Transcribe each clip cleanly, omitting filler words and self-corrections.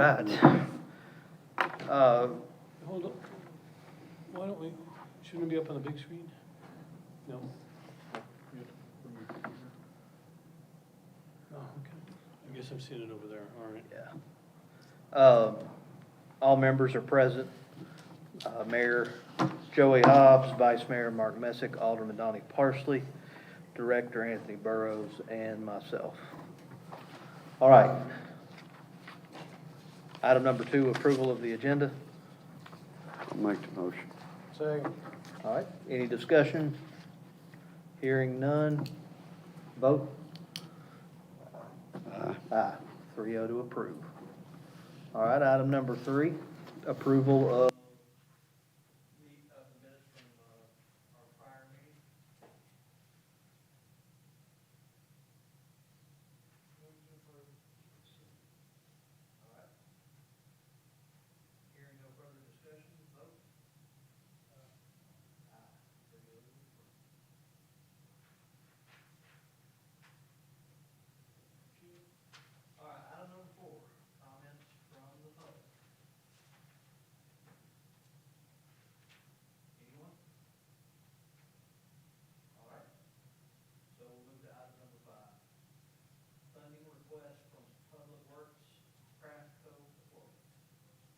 right. Hold on. Why don't we, shouldn't it be up on the big screen? No? Oh, okay. I guess I'm seeing it over there, all right. Yeah. All members are present. Mayor Joey Hobbs, Vice Mayor Mark Messick, Alderman Donnie Parsley, Director Anthony Burrows, and myself. All right. Item number 2, approval of the agenda. I'll make the motion. Second. All right, any discussion? Hearing none. Vote. Aye. 3-0 to approve. All right, item number 3, approval of the minutes from our prior meeting. All right. Hearing no further discussion, vote. Aye. 3-0 to approve. All right, item number 4, comments from the public. Anyone? All right, so we'll move to item number 5. Funding request from Public Works, Craft Co. Florida.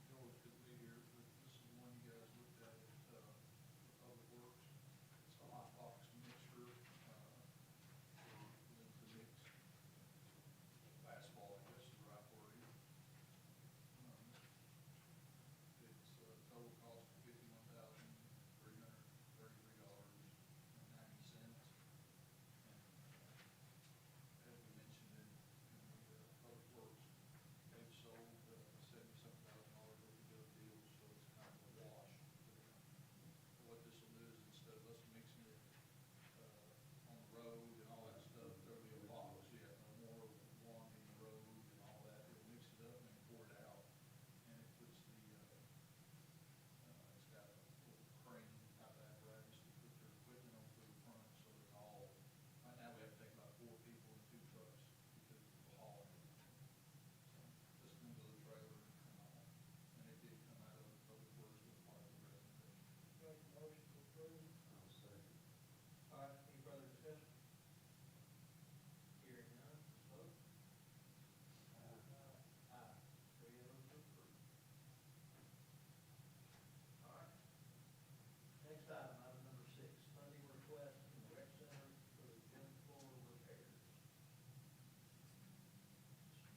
George could be here, but this is the one you guys looked at for Public Works. It's a hot box mixer, for them to mix asphalt, I guess is the right word. It's a total cost of $51,333.90. As we mentioned in the Public Works, they've sold $70-something thousand worth of good deals, so it's kind of a wash for them. What this will do is instead of us mixing it on the road and all that stuff, there'll be a box. You have no more wandering the road and all that. It'll mix it up and then pour it out, and it puts the it's got a little crane type apparatus to put their equipment on through the front, so they all. Right now we have to take about 4 people and 2 trucks because of the hauling. So just move the trailer and come on, and it did come out of the Public Works with part of the recommendation. Make a motion to approve. I'll second. All right, any further discussion? Hearing none, vote. Aye. 3-0 to approve. All right. Next item, item number 6, funding request from the rec center for the gym floor repairs.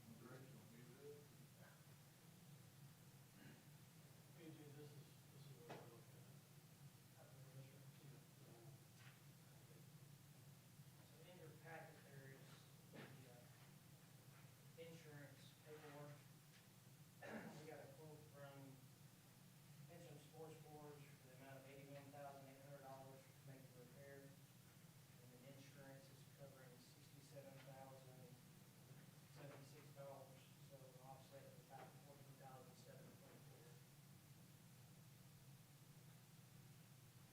One direction on me to do it. AJ, this is what we're looking at. So in your packet, there is the insurance paperwork. We got a quote from Pension Sports Floors for the amount of $81,800 to make the repair. And then insurance is covering $67,076, so an offset of about $14,724.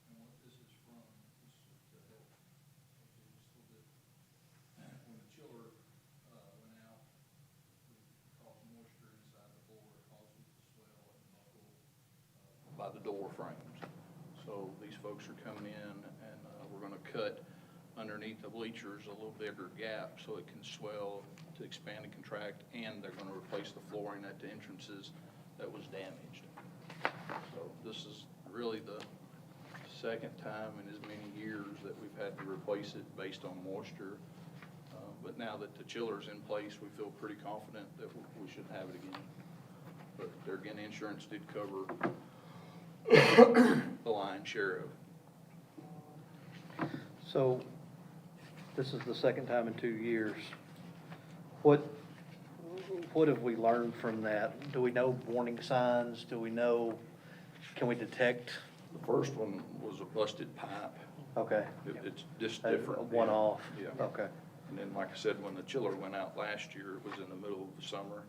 And what this is from, this is to help, okay, just a little bit. When the chiller went out, it caused moisture inside the floor, it caused it to swell and buckle by the door frames. So these folks are coming in, and we're going to cut underneath the bleachers a little bigger gap so it can swell to expand and contract, and they're going to replace the flooring at the entrances that was damaged. So this is really the second time in as many years that we've had to replace it based on moisture. But now that the chiller's in place, we feel pretty confident that we shouldn't have it again. But there again, insurance did cover the lion's share of it. So, this is the second time in 2 years. What have we learned from that? Do we know warning signs? Do we know, can we detect? The first one was a busted pipe. Okay. It's just A different. one-off? Yeah. Okay. And then, like I said, when the chiller went out last year, it was in the middle of the summer,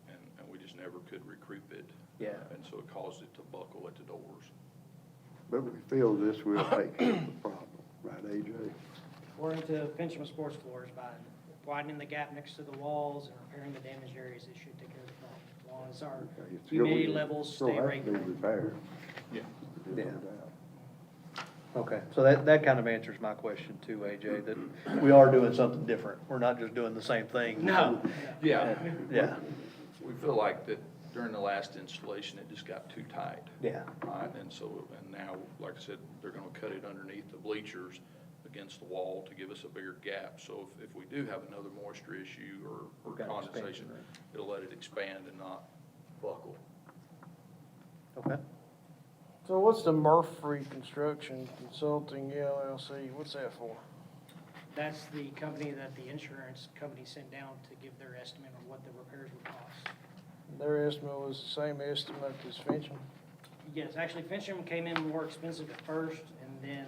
and we just never could recreep it. Yeah. And so it caused it to buckle at the doors. But we feel this will take care of the problem, right, AJ? According to Pension Sports Floors, by widening the gap next to the walls and repairing the damaged areas, it should take care of the problem. long as our Okay, it's humidity gonna- levels it's gonna stay have to regular. be repaired. Yeah. There's no Yeah. doubt. Okay, so that kind of answers my question too, AJ, that we are doing something different. We're not just doing the same thing. No. Yeah, Yeah, we feel like that during the last installation, it just got too tight. yeah, Right, and so, and now, like I said, they're gonna cut it underneath the bleachers against the wall to give us a bigger gap. So if we do have another moisture issue or We've got condensation, expansion, right? it'll let it expand and not buckle. okay. So what's the Murphy Construction Consulting LLC, what's that for? That's the company that the insurance company sent down to give their estimate on what the repairs would cost. Their estimate was the same estimate as Fincham? Yes, actually Fincham came in more expensive at first, and then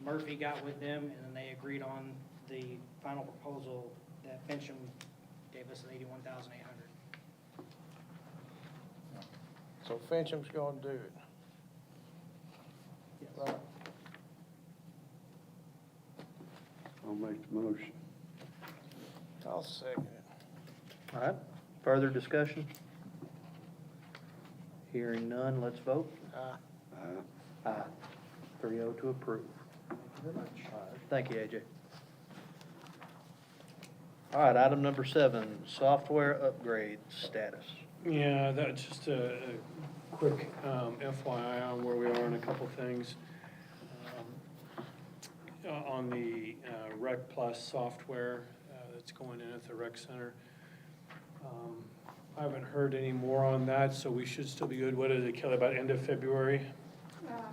Murphy got with them, and then they agreed on the final proposal that Fincham gave us at $81,800. So Fincham's gonna do it, Yes. right? I'll make the motion. I'll second it. All right, further discussion? Hearing none, let's vote. Aye. 3-0 to approve. Thank you very much. All right, thank you, AJ. All right, item number 7, software upgrade status. Yeah, that's just a quick FYI on where we are on a couple things. On the Rec Plus software that's going in at the rec center. I haven't heard any more on that, so we should still be good. What is it, Kelly, about end of February?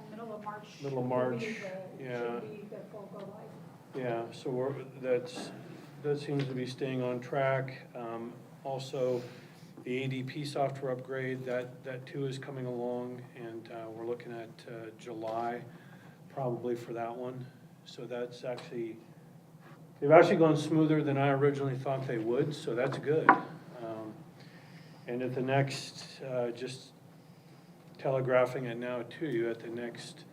Middle of March. Middle of will March, be yeah. Should be the full go live. Yeah, so that seems to be staying on track. Also, the ADP software upgrade, that too is coming along, and we're looking at July probably for that one. So that's actually, they've actually gone smoother than I originally thought they would, so that's good. And at the next, just telegraphing it now to you, at the next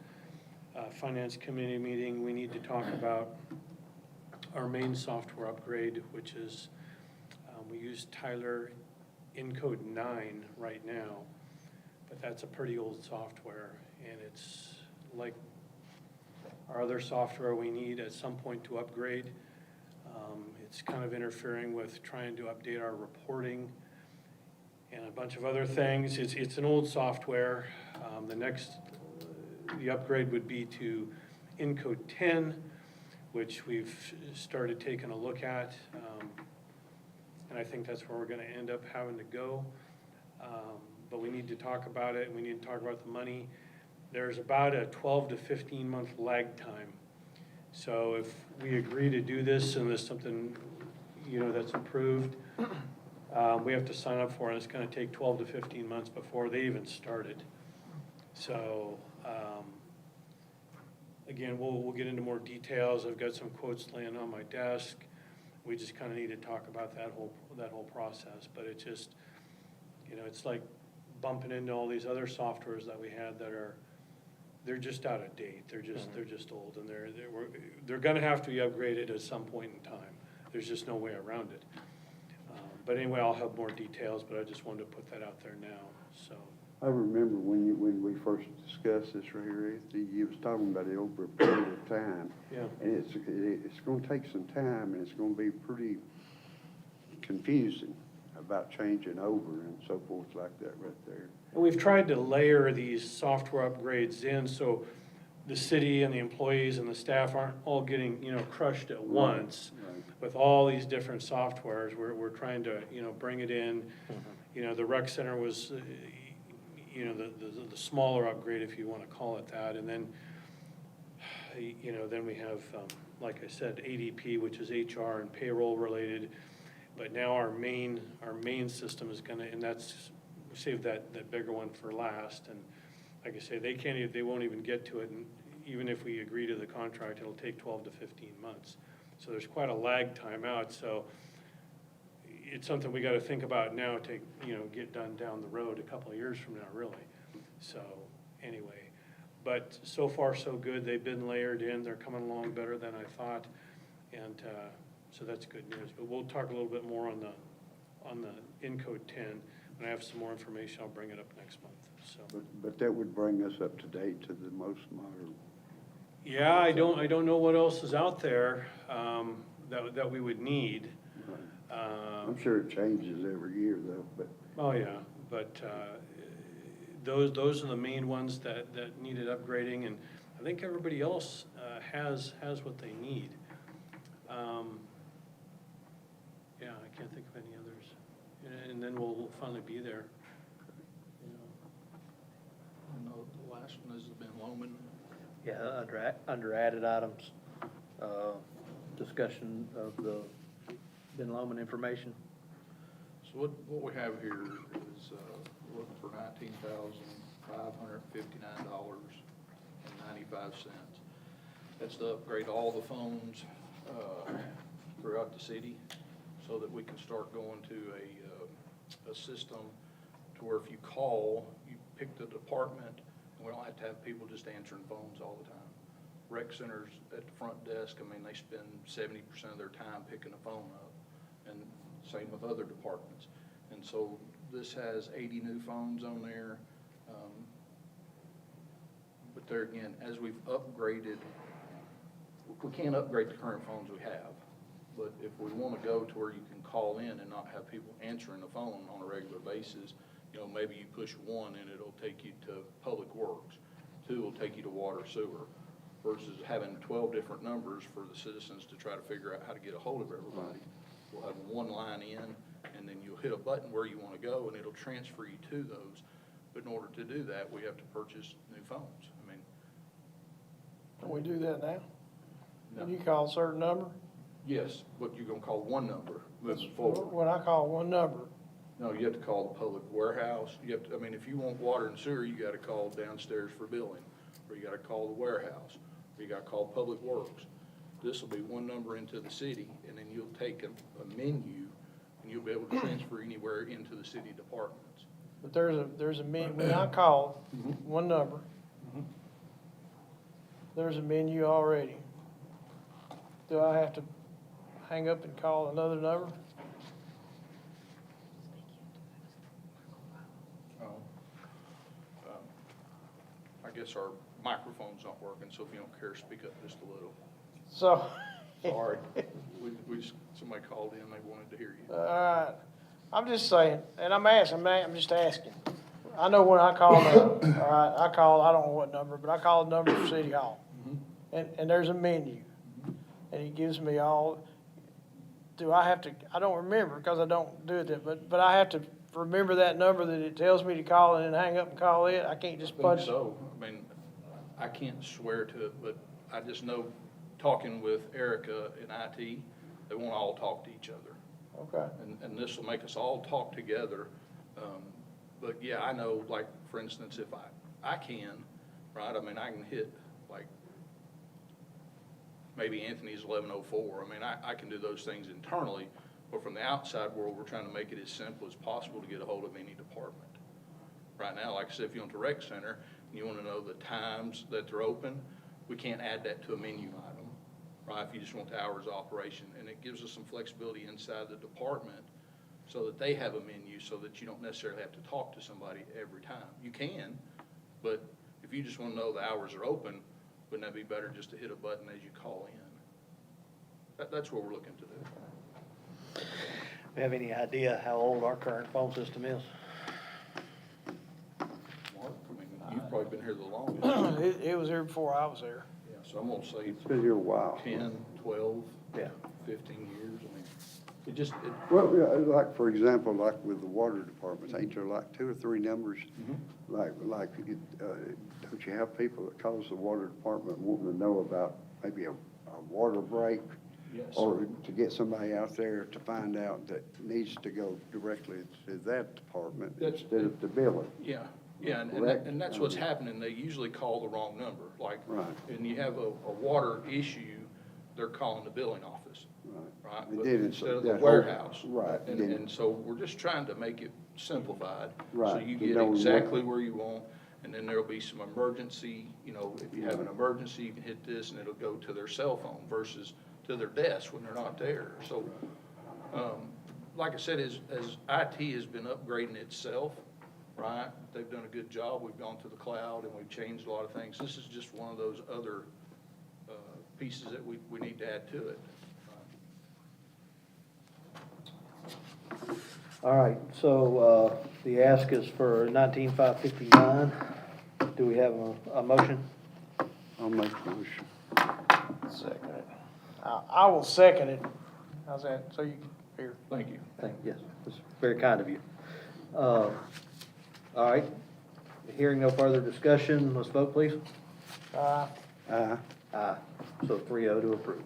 Finance Committee meeting, we need to talk about our main software upgrade, which is, we use Tyler Encode 9 right now, but that's a pretty old software, and it's like our other software we need at some point to upgrade. It's kind of interfering with trying to update our reporting and a bunch of other things. It's an old software. The upgrade would be to Encode 10, which we've started taking a look at. And I think that's where we're gonna end up having to go. But we need to talk about it, and we need to talk about the money. There's about a 12 to 15 month lag time. So if we agree to do this and there's something, that's approved, we have to sign up for it. It's gonna take 12 to 15 months before they even started. So, again, we'll get into more details. I've got some quotes laying on my desk. We just kinda need to talk about that whole process. But it just, it's like bumping into all these other softwares that we had that they're just out of date. They're just old, and they're gonna have to be upgraded at some point in time. There's just no way around it. But anyway, I'll have more details, but I just wanted to put that out there now, so. I remember when we first discussed this right here, Anthony, you was talking about it over a period of time. Yeah. And it's gonna take some time, and it's gonna be pretty confusing about changing over and so forth like that right there. And we've tried to layer these software upgrades in, so the city and the employees and the staff aren't all getting, crushed at once. Right. With all these different softwares, we're trying to, bring it in. The rec center was, the smaller upgrade, if you want to call it that. And then, then we have, like I said, ADP, which is HR and payroll related. But now our main system is gonna, and that's, we saved that bigger one for last. And like I say, they won't even get to it. And even if we agree to the contract, it'll take 12 to 15 months. So there's quite a lag time out. So it's something we got to think about now to, get done down the road a couple of years from now, really. So anyway, but so far so good. They've been layered in. They're coming along better than I thought. And so that's good news. But we'll talk a little bit more on the Encode 10. When I have some more information, I'll bring it up next month, so. But that would bring us up to date to the most modern. Yeah, I don't know what else is out there, that we would need. I'm sure it changes every year though, but Oh, yeah, but those are the main ones that needed upgrading, and I think everybody else has what they need. Yeah, I can't think of any others. And then we'll finally be there. You know. And the last one has been Loman. Yeah, under added items, discussion of the Ben Lomond information. So what we have here is, looking for $19,559.95. That's to upgrade all the phones, throughout the city, so that we can start going to a system to where if you call, you pick the department, and we don't have to have people just answering phones all the time. Rec centers at the front desk, I mean, they spend 70% of their time picking the phone up, and same with other departments. And so this has 80 new phones on there. But there again, as we've upgraded, we can't upgrade the current phones we have. But if we want to go to where you can call in and not have people answering the phone on a regular basis, you know, maybe you push 1 and it'll take you to Public Works. 2 will take you to Water Sewer, versus having 12 different numbers for the citizens to try to figure out how to get a hold of everybody. We'll have 1 line in, and then you'll hit a button where you want to go, and it'll transfer you to those. But in order to do that, we have to purchase new phones. I mean, Can we do that now? no. When you call a certain number? Yes, but you're gonna call 1 number moving forward. When I call one number, No, you have to call the public warehouse. You have to, I mean, if you want water and sewer, you gotta call downstairs for billing, or you gotta call the warehouse, or you gotta call Public Works. This will be 1 number into the city, and then you'll take a menu, and you'll be able to transfer anywhere into the city departments. but there's a menu, when I call one number, there's a menu already. Do I have to hang up and call another number? I guess our microphone's not working, so if you don't care, speak up just a little. So, Sorry. We just, somebody called in, they wanted to hear you. all right, I'm just saying, and I'm just asking. I know when I call now, all right, I don't know what number, but I call a number for City Hall. And there's a menu, and it gives me all, do I have to, I don't remember, because I don't do it, but I have to remember that number that it tells me to call and then hang up and call it? I can't just I think punch? so. I mean, I can't swear to it, but I just know, talking with Erica in IT, they won't all talk to each other. Okay, And this will make us all talk together. But yeah, I know, like, for instance, if I can, right, I mean, I can hit, like, maybe Anthony's 1104. I mean, I can do those things internally, but from the outside world, we're trying to make it as simple as possible to get a hold of any department. Right now, like I said, if you went to Rec Center, and you want to know the times that they're open, we can't add that to a menu item, right, if you just want the hours of operation. And it gives us some flexibility inside the department so that they have a menu, so that you don't necessarily have to talk to somebody every time. You can, but if you just want to know the hours are open, wouldn't that be better just to hit a button as you call in? That's what we're looking to do. We have any idea how old our current phone system is? Mark, I mean, you've probably been here the longest. it was here before I was there. Yeah, so I'm gonna say It's been here a while. 10, 12, Yeah. 15 years. I mean, it just, Well, yeah, like, for example, like with the water departments, ain't there like 2 or 3 numbers? Like, don't you have people that calls the water department wanting to know about maybe a water break? yes. Or to get somebody out there to find out that needs to go directly to that department That's- instead of the billing? Yeah, yeah, Correct. and that's what's happening. They usually call the wrong number, like, Right. and you have a water issue, they're calling the billing office, Right. right? It But did, instead of the that whole- warehouse. right, it And, did. and so we're just trying to make it simplified. So Right, you you get know what- exactly where you want, and then there'll be some emergency, you know, if you have an emergency, you can hit this and it'll go to their cell phone versus to their desk when they're not there. So, like I said, as IT has been upgrading itself, right? They've done a good job. We've gone to the cloud and we've changed a lot of things. This is just one of those other pieces that we need to add to it. All right, so, the ask is for 19,559. Do we have a motion? I'll make a motion. Second it. I will second it. How's that? So you can hear. Thank you. Yes, that's very kind of you. All right, hearing no further discussion, let's vote, please. Aye. Aye. Aye, so 3-0 to approve.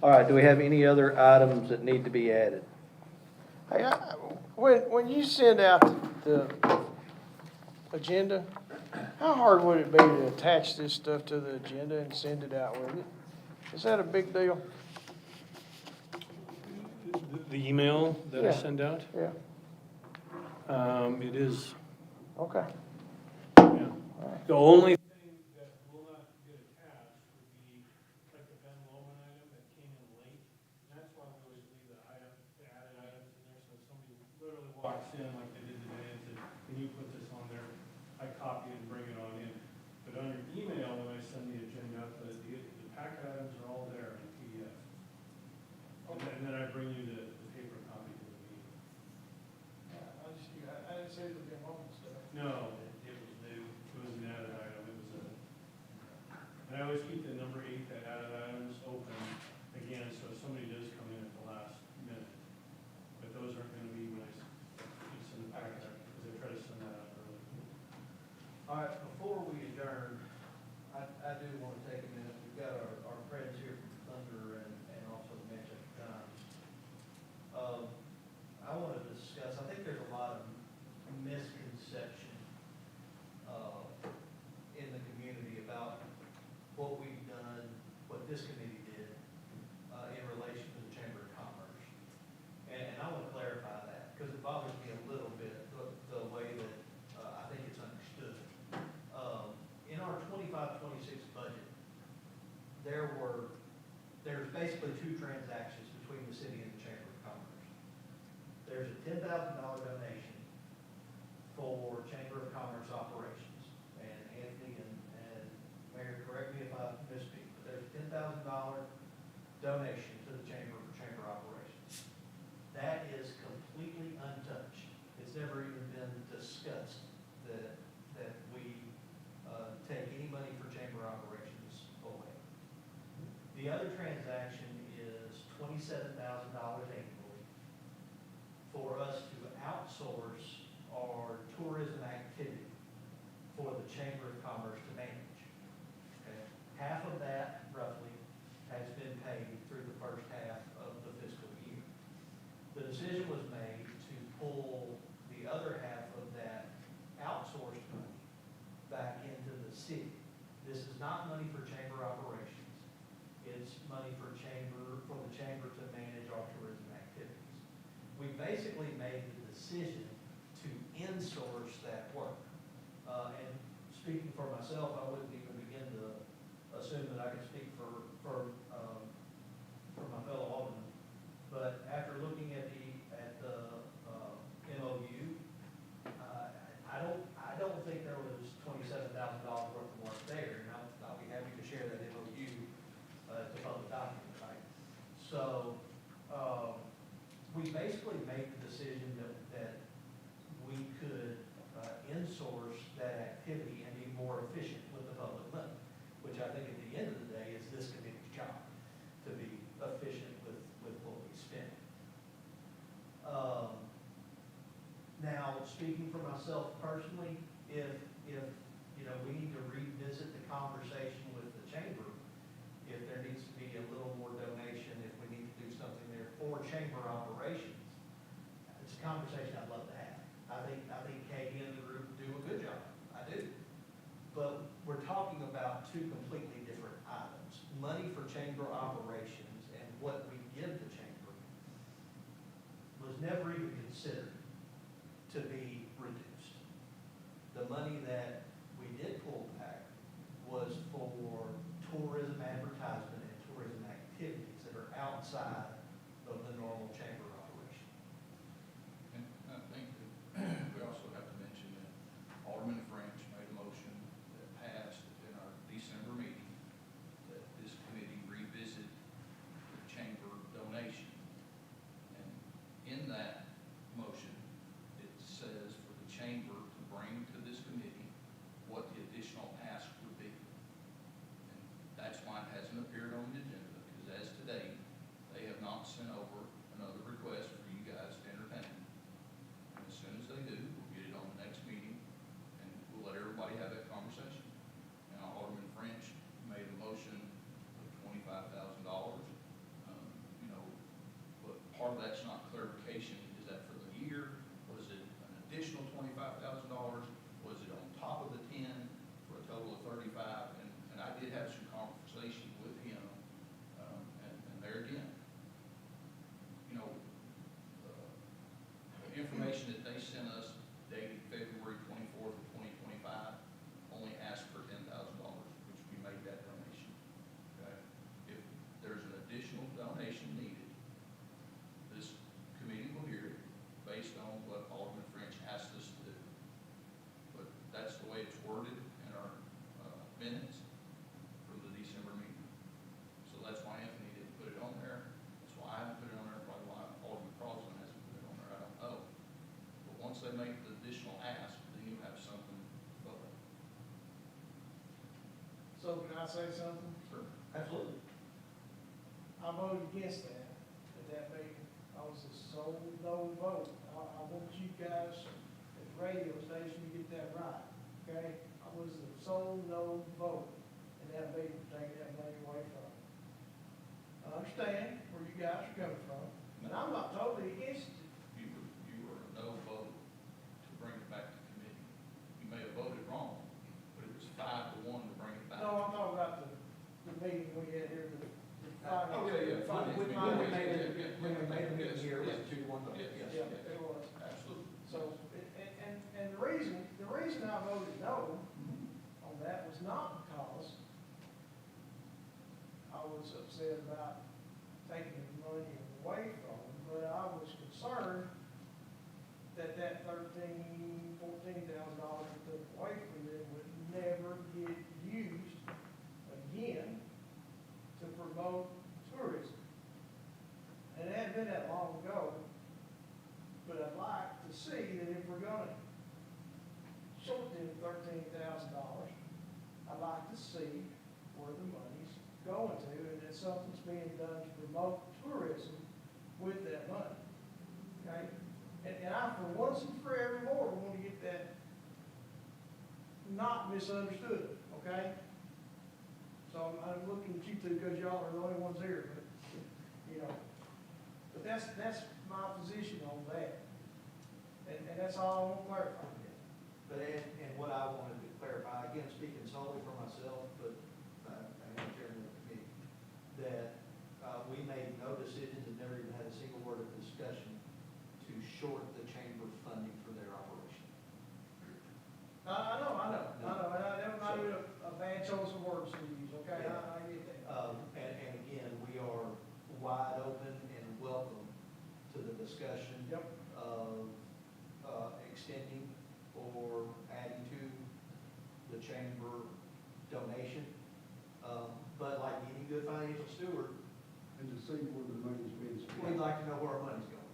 All right, do we have any other items that need to be added? Hey, when you send out the agenda, how hard would it be to attach this stuff to the agenda and send it out with it? Is that a big deal? The email that I Yeah. send out, Yeah, it is, okay. yeah. The only thing that will not get attached would be like the Ben Lomond item that came in late. And that's why we always leave the item, the added items in there, so if somebody literally walks in like they did today and said, can you put this on there? I copy it and bring it on in. But on your email, when I send the agenda, the packet items are all there in PDF. And then I bring you the paper copy to the meeting. I didn't say it would be a moment stuff. No, it was new, it was an added item, it was a, and I always keep the number 8, that added items open, again, so if somebody does come in at the last minute. But those aren't gonna be when I send the packet out, because I try to send that out early. All right, before we adjourn, I do want to take a minute. We've got our friends here from Thunder and also the Manchester Times. I want to discuss, I think there's a lot of misconception in the community about what we've done, what this committee did in relation to the Chamber of Commerce. And I want to clarify that, because it bothers me a little bit, the way that I think it's understood. In our 25-26 budget, there's basically 2 transactions between the city and the Chamber of Commerce. There's a $10,000 donation for Chamber of Commerce operations. And Anthony and Mayor, correct me if I misspeak, but there's a $10,000 donation to the Chamber for Chamber operations. That is completely untouched. It's never even been discussed that we take any money for chamber operations away. The other transaction is $27,000 annually for us to outsource our tourism activity for the Chamber of Commerce to manage. Okay? Half of that, roughly, has been paid through the first half of the fiscal year. The decision was made to pull the other half of that outsourced money back into the city. This is not money for chamber operations. It's money for the chamber to manage our tourism activities. We basically made the decision to insource that work. And speaking for myself, I wouldn't even begin to assume that I could speak for my fellow aldermen. But after looking at the MOU, I don't think there was $27,000 worth of work there, and I'll be happy to share that MOU to public document, right? So, we basically made the decision that we could insource that activity and be more efficient with the public money, which I think at the end of the day is this committee's job, to be efficient with what we spend. Now, speaking for myself personally, if we need to revisit the conversation with the chamber, if there needs to be a little more donation, if we need to do something there for chamber operations, it's a conversation I'd love to have. I think Katie and the group do a good job. I do. But we're talking about 2 completely different items. Money for chamber operations and what we give the chamber was never even considered to be reduced. The money that we did pull back was for tourism advertisement and tourism activities that are outside of the So can I say something? Sure. Absolutely. I voted against that at that meeting. I was a sole no vote. I want you guys, as radio station, to get that right, okay? I was a sole no vote in that meeting, taking that money away from them. I understand where you guys are coming from, and I'm not totally against it. You were a no vote to bring it back to committee. You may have voted wrong, but it was 5-1 to bring it back. No, I'm talking about the meeting we had here, the Oh, yeah, yeah. When we made it, when we made the meeting here, it was Yes, 2-1 vote. yes, Yes. Yeah, it was. Absolutely. So, and the reason I voted no on that was not because I was upset about taking the money away from them, but I was concerned that $14,000 we took away from them would never get used again to promote tourism. And it hadn't been that long ago, but I'd like to see that if we're gonna short them $13,000, I'd like to see where the money's going to, and that something's being done to promote tourism with that money. Okay? And I, for once and for evermore, want to get that not misunderstood, okay? So I'm looking at you two because y'all are the only ones here, but, you know, but that's my position on that. And that's all I want to clarify. But, and what I wanted to clarify, again, speaking solely for myself, but I am chairman of the committee, that we made no decisions and never even had a single word of discussion to short the chamber's funding for their operation. I know, and that might be a bad choice of words to use, okay? I get that. And again, we are wide open and welcome to the discussion Yep. of extending or adding to the chamber donation. But like any good financial steward, And to see where the money's being spent. we'd like to know where our money's going.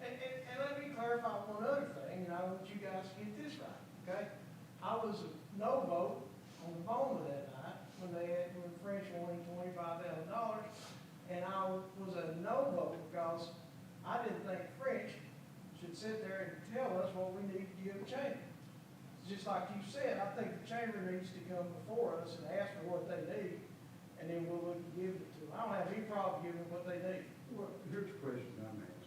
And let me clarify one other thing, and I want you guys to get this right, okay? I was a no vote on the phone that night when French wanted $25,000, and I was a no vote because I didn't think French should sit there and tell us what we need to give the chamber. Just like you said, I think the chamber needs to come before us and ask for what they need, and then we'll look to give it to them. I don't have any problem giving them what they need. Well, here's a question I'm asking.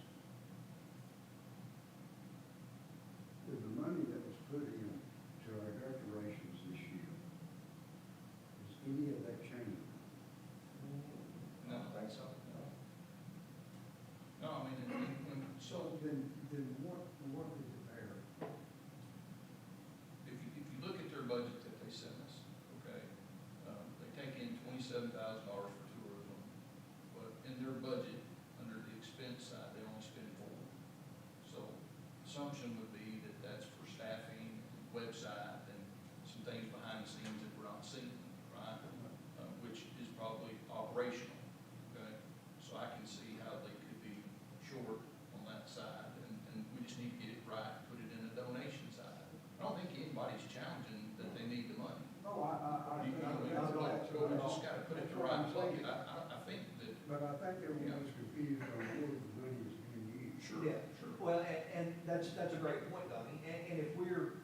With the money that was put in to our decorations this year, is any of that changed? No, I think so. No, I mean, So then what is it there? if you look at their budget that they sent us, okay, they take in $27,000 for tourism, but in their budget, under the expense side, they only spend $4. So assumption would be that that's for staffing, website, and some things behind the scenes that we're not seeing, right? Which is probably operational, okay? So I can see how they could be short on that side, and we just need to get it right, put it in the donation side. I don't think anybody's challenging that they need the money. No, I. You know, we just gotta put it in the right place. I think that. But I think everyone's confused on where the money is being used. Sure, Yeah. sure. Well, and that's a great point, Donnie. And if we're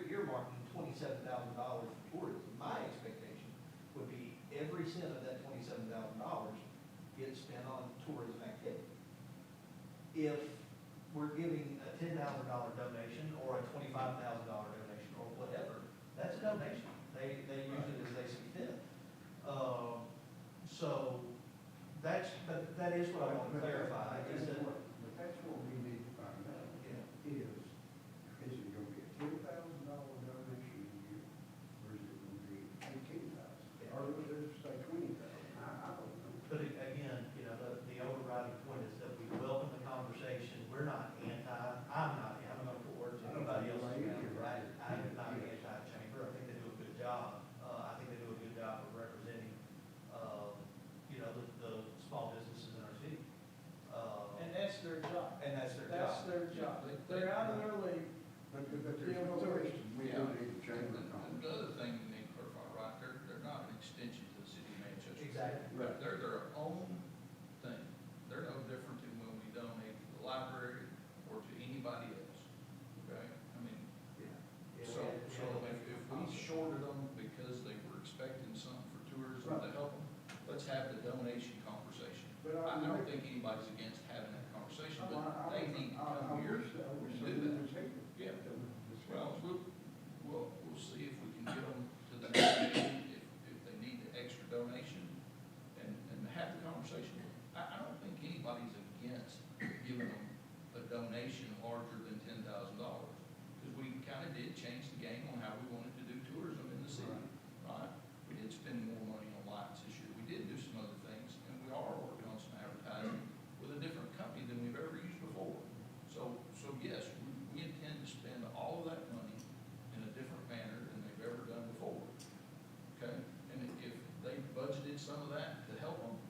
earmarking $27,000 for tourism, my expectation would be every cent of that $27,000 gets spent on tourism activity. If we're giving a $10,000 donation or a $25,000 donation or whatever, that's a donation. They usually, as they see fit. So that is what I want to clarify, is that, But that's what we need to find out, yeah. is it gonna be a $10,000 donation a year, or is it gonna be $18,000? Or is it say $20,000? I don't know. But again, you know, the overriding point is that we welcome the conversation. We're not I'm not, I'm not put words in anybody else's mouth. I am not anti-chamber. I think they do a good job. I think they do a good job of representing, you know, the small businesses in our city. And that's I don't think anybody's against having that conversation, but they need to come here and do that. Yeah, well, we'll see if we can get them to the next meeting, if they need the extra donation, and have the conversation. I don't think anybody's against giving them a donation larger than $10,000, because we kinda did change the game on how we wanted to do tourism in the city, right? We did spend more money on lights this year, we did do some other things, and we are working on some advertising with a different company than we've ever used before. So yes, we intend to spend all of that money in a different manner than they've ever done before, okay? And if they budgeted some of that to help them,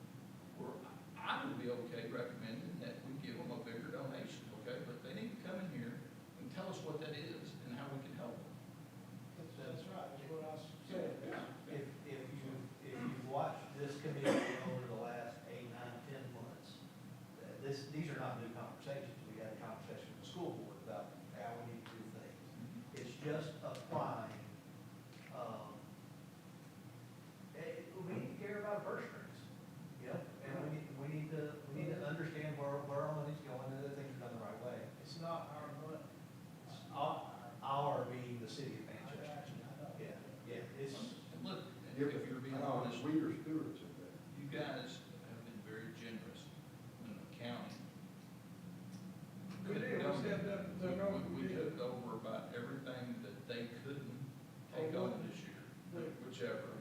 I would be okay recommending that we give them a bigger donation, okay? But they need to come in here and tell us what that is and how we can help them. That's right, that's what I said. If you've watched this committee over the last 8, 9, 10 months, these are not new conversations. We had a conversation with the school board about how we need to do things. It's just applying, we need to care about our purse strings, you know? And we need to understand where our money's going and that things are done the right way. It's not our money. Our being the city of Manchester. Yeah, it's. And look, and if you're being honest, We are stewards of that. you guys have been very generous in the county. We did, we said that, We took over about everything that they couldn't take on this year, whichever.